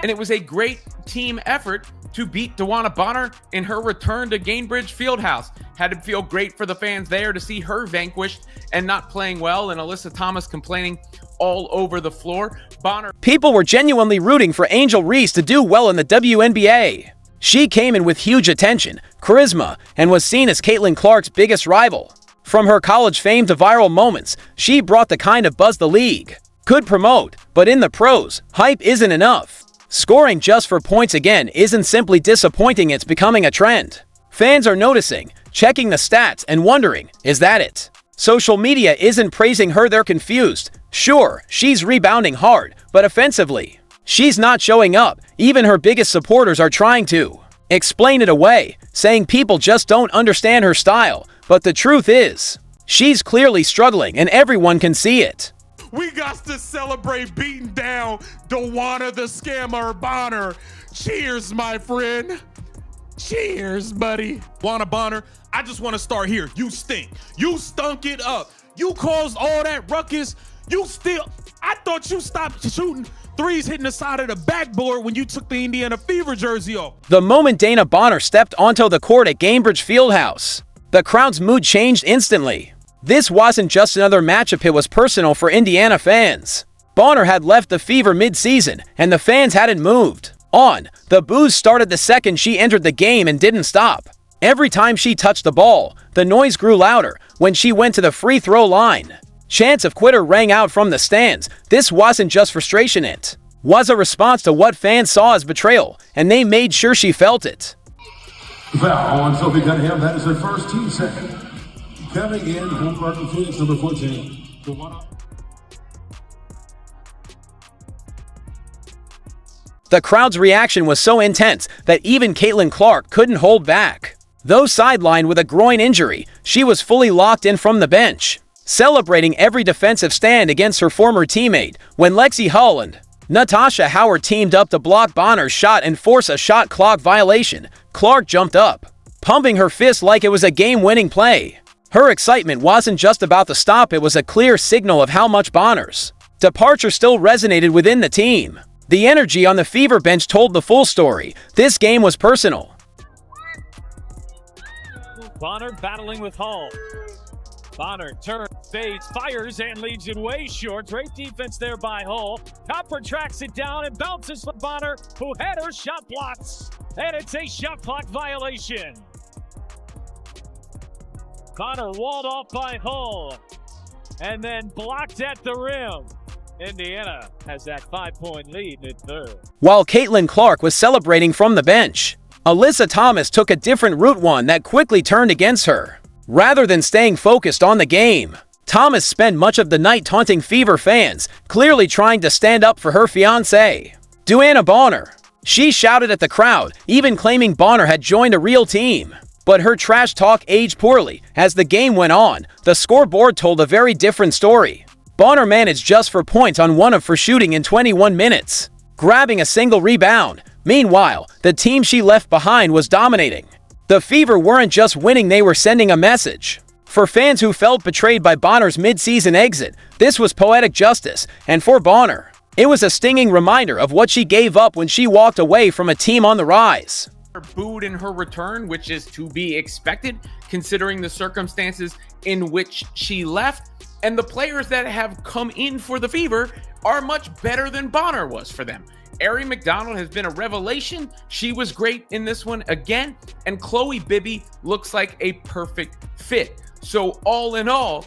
and it was a great team effort to beat DeWanna Bonner in her return to Gainbridge Fieldhouse. Had to feel great for the fans there to see her vanquished and not playing well, and Alyssa Thomas complaining all over the floor. People were genuinely rooting for Angel Reese to do well in the WNBA. She came in with huge attention, charisma, and was seen as Caitlin Clark's biggest rival. From her college fame to viral moments, she brought the kind of buzz the league could promote, but in the pros, hype isn't enough. Scoring just for points again isn't simply disappointing, it's becoming a trend. Fans are noticing, checking the stats, and wondering, is that it? Social media isn't praising her, they're confused. Sure, she's rebounding hard, but offensively, she's not showing up. Even her biggest supporters are trying to explain it away, saying people just don't understand her style. But the truth is, she's clearly struggling and everyone can see it. We got to celebrate beating down DeWanna the Scammer Bonner. Cheers, my friend. Cheers, buddy. DeWanna Bonner, I just want to start here. You stink. You stunk it up. You caused all that ruckus. I thought you stopped shooting threes hitting the side of the backboard when you took the Indiana Fever jersey off. The moment DeWanna Bonner stepped onto the court at Gainbridge Fieldhouse, the crowd's mood changed instantly. This wasn't just another matchup, it was personal for Indiana fans. Bonner had left the Fever mid-season, and the fans hadn't moved on. The boos started the second she entered the game and didn't stop. Every time she touched the ball, the noise grew louder. When she went to the free throw line, chants of "quitter" rang out from the stands. This wasn't just frustration, it was a response to what fans saw as betrayal, and they made sure she felt it. Foul on Sophie Cunningham. That is her first team second. Coming in from Parker Phoenix, number 14. The crowd's reaction was so intense that even Caitlin Clark couldn't hold back. Though sidelined with a groin injury, she was fully locked in from the bench, celebrating every defensive stand against her former teammate. When Lexi Hull and Natasha Howard teamed up to block Bonner's shot and force a shot clock violation, Clark jumped up, pumping her fist like it was a game-winning play. Her excitement wasn't just about the stop, it was a clear signal of how much Bonner's departure still resonated within the team. The energy on the Fever bench told the full story. This game was personal. Bonner battling with Hull. Bonner turns, fades, fires, and leads it way short. Great defense there by Hull. Copper tracks it down and bounces for Bonner, who had her shot blocked. And it's a shot clock violation. Bonner walled off by Hull and then blocked at the rim. Indiana has that 5-point lead mid-third. While Caitlin Clark was celebrating from the bench, Alyssa Thomas took a different route, one that quickly turned against her. Rather than staying focused on the game, Thomas spent much of the night taunting Fever fans, clearly trying to stand up for her fiancé, DeWanna Bonner. She shouted at the crowd, even claiming Bonner had joined a real team. But her trash talk aged poorly. As the game went on, the scoreboard told a very different story. Bonner managed just 4 points on 1 of 4 shooting in 21 minutes, grabbing a single rebound. Meanwhile, the team she left behind was dominating. The Fever weren't just winning, they were sending a message. For fans who felt betrayed by Bonner's mid-season exit, this was poetic justice, and for Bonner, it was a stinging reminder of what she gave up when she walked away from a team on the rise. Booed in her return, which is to be expected considering the circumstances in which she left, and the players that have come in for the Fever are much better than Bonner was for them. Ari McDonald has been a revelation. She was great in this one again, and Chloe Bibby looks like a perfect fit. So all in all,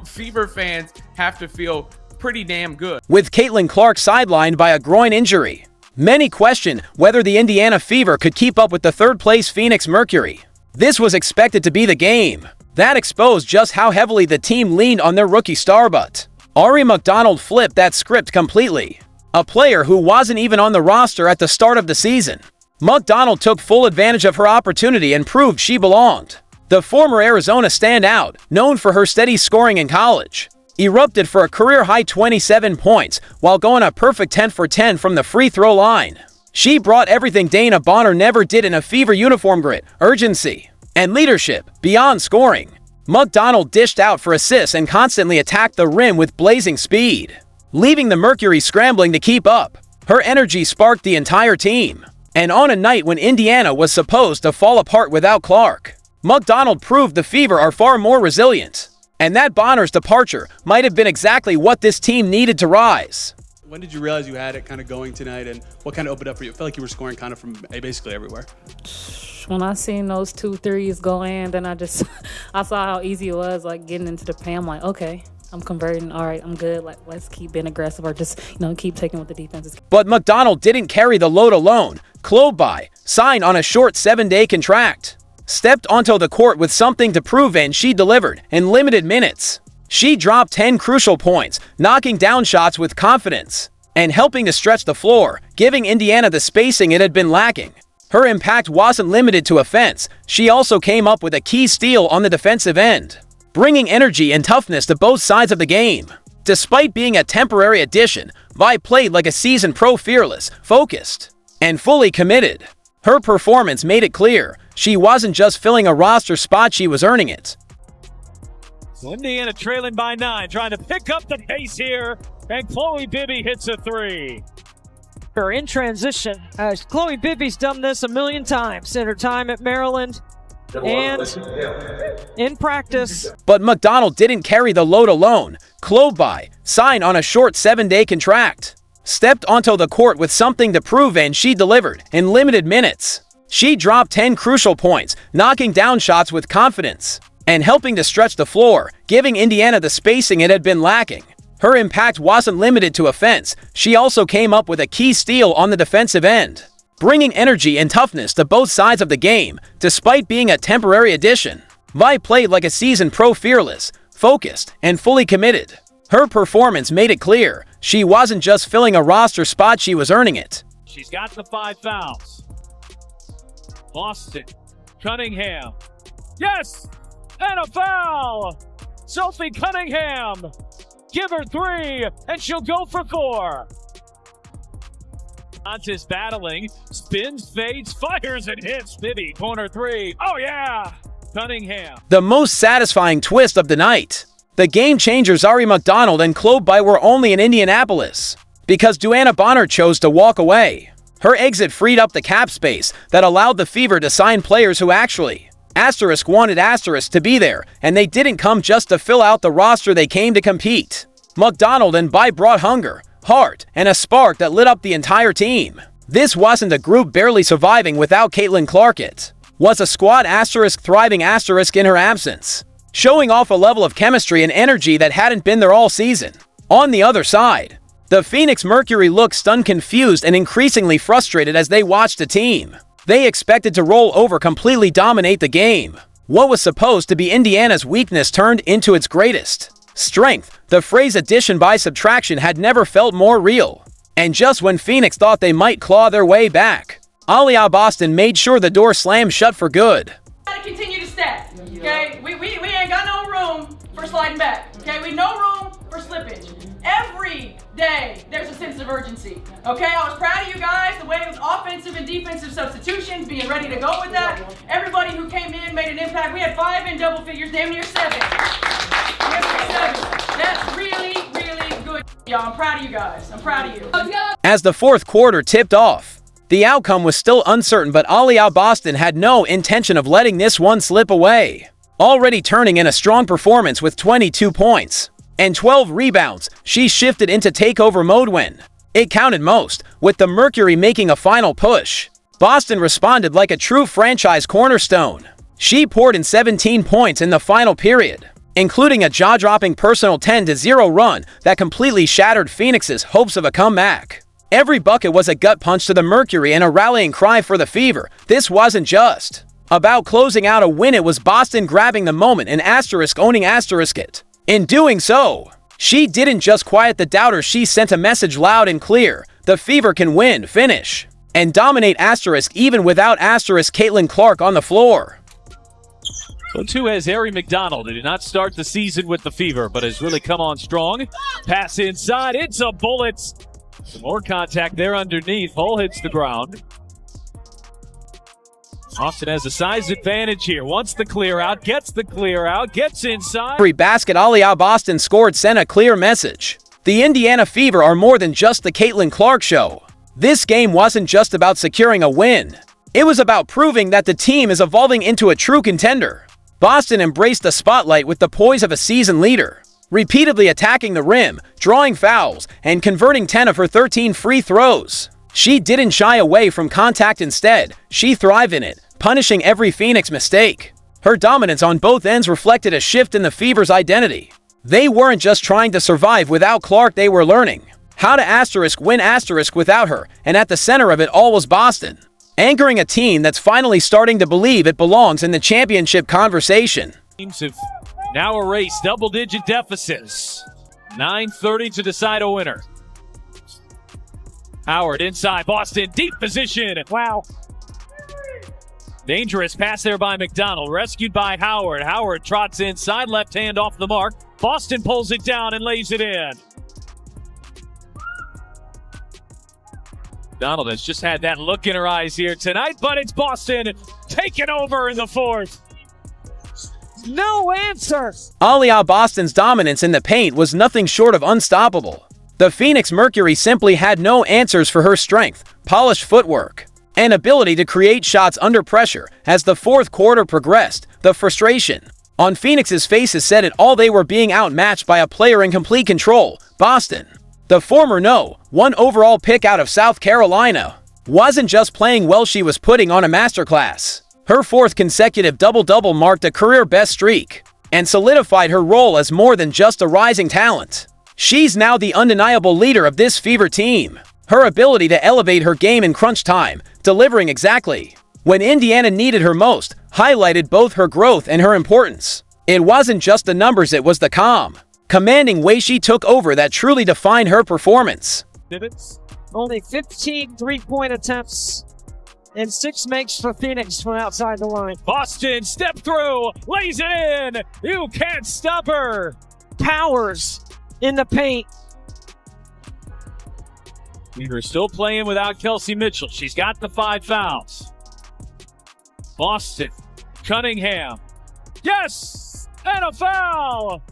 Fever fans have to feel pretty damn good. With Caitlin Clark sidelined by a groin injury, many question whether the Indiana Fever could keep up with the third-place Phoenix Mercury. This was expected to be the game that exposed just how heavily the team leaned on their rookie star, but Ari McDonald flipped that script completely. A player who wasn't even on the roster at the start of the season, McDonald took full advantage of her opportunity and proved she belonged. The former Arizona standout, known for her steady scoring in college, erupted for a career-high 27 points while going a perfect 10 for 10 from the free throw line. She brought everything DeWanna Bonner never did in a Fever uniform: grit, urgency, and leadership. Beyond scoring, McDonald dished out for assists and constantly attacked the rim with blazing speed, leaving the Mercury scrambling to keep up. Her energy sparked the entire team. And on a night when Indiana was supposed to fall apart without Clark, McDonald proved the Fever are far more resilient. And that Bonner's departure might have been exactly what this team needed to rise. When did you realize you had it kind of going tonight, and what kind of opened up for you? It felt like you were scoring kind of from basically everywhere. When I seen those 2 threes go in, then I saw how easy it was, like getting into the paint. I'm like, okay, I'm converting. All right, I'm good. Like, let's keep being aggressive, or just, keep taking what the defense is. But McDonald didn't carry the load alone. Klobai signed on a short 7-day contract, stepped onto the court with something to prove, and she delivered in limited minutes. She dropped 10 crucial points, knocking down shots with confidence, and helping to stretch the floor, giving Indiana the spacing it had been lacking. Her impact wasn't limited to offense. She also came up with a key steal on the defensive end, bringing energy and toughness to both sides of the game. Despite being a temporary addition, Vi played like a seasoned pro, fearless, focused, and fully committed. Her performance made it clear she wasn't just filling a roster spot, she was earning it. So Indiana trailing by 9, trying to pick up the pace here, and Chloe Bibby hits a 3. In transition, Chloe Bibby's done this a million times in her time at Maryland and in practice. But McDonald didn't carry the load alone. Klobai signed on a short 7-day contract, stepped onto the court with something to prove, and she delivered in limited minutes. She dropped 10 crucial points, knocking down shots with confidence, and helping to stretch the floor, giving Indiana the spacing it had been lacking. Her impact wasn't limited to offense. She also came up with a key steal on the defensive end, bringing energy and toughness to both sides of the game. Despite being a temporary addition, Vi played like a seasoned pro, fearless, focused, and fully committed. Her performance made it clear she wasn't just filling a roster spot, she was earning it. She's got the 5 fouls. Boston, Cunningham. Yes! And a foul! Sophie Cunningham! Give her 3, and she'll go for 4. Fontes battling, spins, fades, fires, and hits. Bibby, corner 3. Oh, yeah! Cunningham. The most satisfying twist of the night. The game-changers Ari McDonald and Klobai were only in Indianapolis because DeWanna Bonner chose to walk away. Her exit freed up the cap space that allowed the Fever to sign players who actually wanted to be there, and they didn't come just to fill out the roster, they came to compete. McDonald and Vi brought hunger, heart, and a spark that lit up the entire team. This wasn't a group barely surviving without Caitlin Clark, it was a squad thriving in her absence, showing off a level of chemistry and energy that hadn't been there all season. On the other side, the Phoenix Mercury looked stunned, confused, and increasingly frustrated as they watched the team they expected to roll over completely dominate the game. What was supposed to be Indiana's weakness turned into its greatest strength. The phrase addition by subtraction had never felt more real. And just when Phoenix thought they might claw their way back, Aliyah Boston made sure the door slammed shut for good. Gotta continue to stack, okay? We ain't got no room for sliding back, okay? We no room for slippage. Every day there's a sense of urgency, okay? I was proud of you guys, the way it was offensive and defensive substitutions, being ready to go with that. Everybody who came in made an impact. We had 5 in double figures, damn near 7. That's really, really good, y'all. I'm proud of you guys. I'm proud of you. As the fourth quarter tipped off, the outcome was still uncertain, but Aliyah Boston had no intention of letting this one slip away. Already turning in a strong performance with 22 points and 12 rebounds, she shifted into takeover mode when it counted most, with the Mercury making a final push. Boston responded like a true franchise cornerstone. She poured in 17 points in the final period, including a jaw-dropping personal 10-0 run that completely shattered Phoenix's hopes of a comeback. Every bucket was a gut punch to the Mercury and a rallying cry for the Fever. This wasn't just about closing out a win, it was Boston grabbing the moment and owning it. In doing so, she didn't just quiet the doubters, she sent a message loud and clear. The Fever can win, finish, and dominate even without Caitlin Clark on the floor. So too has Ari McDonald, who did not start the season with the Fever, but has really come on strong. Pass inside, it's a bullet. Some more contact there underneath. Hole hits the ground. Austin has a size advantage here. Wants the clear out, gets the clear out, gets inside. Every basket Aliyah Boston scored sent a clear message. The Indiana Fever are more than just the Caitlin Clark show. This game wasn't just about securing a win. It was about proving that the team is evolving into a true contender. Boston embraced the spotlight with the poise of a seasoned leader, repeatedly attacking the rim, drawing fouls, and converting 10 of her 13 free throws. She didn't shy away from contact. Instead, she thrived in it, punishing every Phoenix mistake. Her dominance on both ends reflected a shift in the Fever's identity. They weren't just trying to survive without Clark, they were learning how to win without her, and at the center of it all was Boston, anchoring a team that's finally starting to believe it belongs in the championship conversation. Teams have now erased double-digit deficits. 9:30 to decide a winner. Howard inside Boston, deep position. Wow. Dangerous pass there by McDonald, rescued by Howard. Howard trots inside, left hand off the mark. Boston pulls it down and lays it in. McDonald has just had that look in her eyes here tonight, but it's Boston taking over in the fourth. No answer. Aliyah Boston's dominance in the paint was nothing short of unstoppable. The Phoenix Mercury simply had no answers for her strength, polished footwork, and ability to create shots under pressure. As the fourth quarter progressed, the frustration on Phoenix's faces said it all. They were being outmatched by a player in complete control. Boston, the former No. 1 overall pick out of South Carolina, wasn't just playing well, she was putting on a masterclass. Her fourth consecutive double-double marked a career-best streak and solidified her role as more than just a rising talent. She's now the undeniable leader of this Fever team. Her ability to elevate her game in crunch time, delivering exactly when Indiana needed her most, highlighted both her growth and her importance. It wasn't just the numbers, it was the calm, commanding way she took over that truly defined her performance. Only 15 three-point attempts and 6 makes for Phoenix from outside the line. Boston step through, lays it in. You can't stop her. Powers in the paint. We're still playing without Kelsey Mitchell. She's got the 5 fouls. Boston, Cunningham. Yes! And a foul!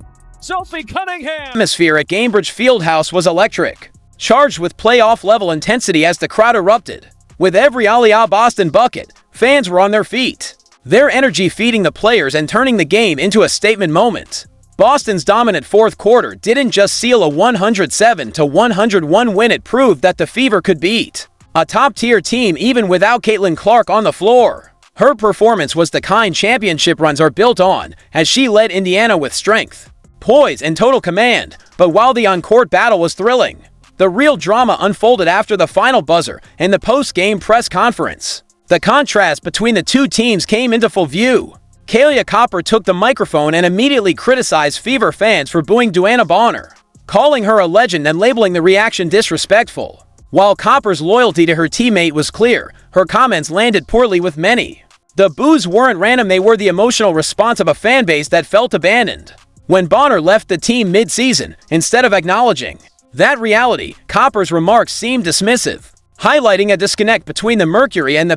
Sophie Cunningham! The atmosphere at Gainbridge Fieldhouse was electric, charged with playoff-level intensity as the crowd erupted. With every Aliyah Boston bucket, fans were on their feet, their energy feeding the players and turning the game into a statement moment. Boston's dominant fourth quarter didn't just seal a 107-101 win, it proved that the Fever could beat a top-tier team even without Caitlin Clark on the floor. Her performance was the kind championship runs are built on, as she led Indiana with strength, poise, and total command. But while the on-court battle was thrilling, the real drama unfolded after the final buzzer and the post-game press conference. The contrast between the two teams came into full view. Kahlia Copper took the microphone and immediately criticized Fever fans for booing DeWanna Bonner, calling her a legend and labeling the reaction disrespectful. While Copper's loyalty to her teammate was clear, her comments landed poorly with many. The boos weren't random, they were the emotional response of a fanbase that felt abandoned. When Bonner left the team mid-season, instead of acknowledging that reality, Copper's remarks seemed dismissive, highlighting a disconnect between the Mercury and the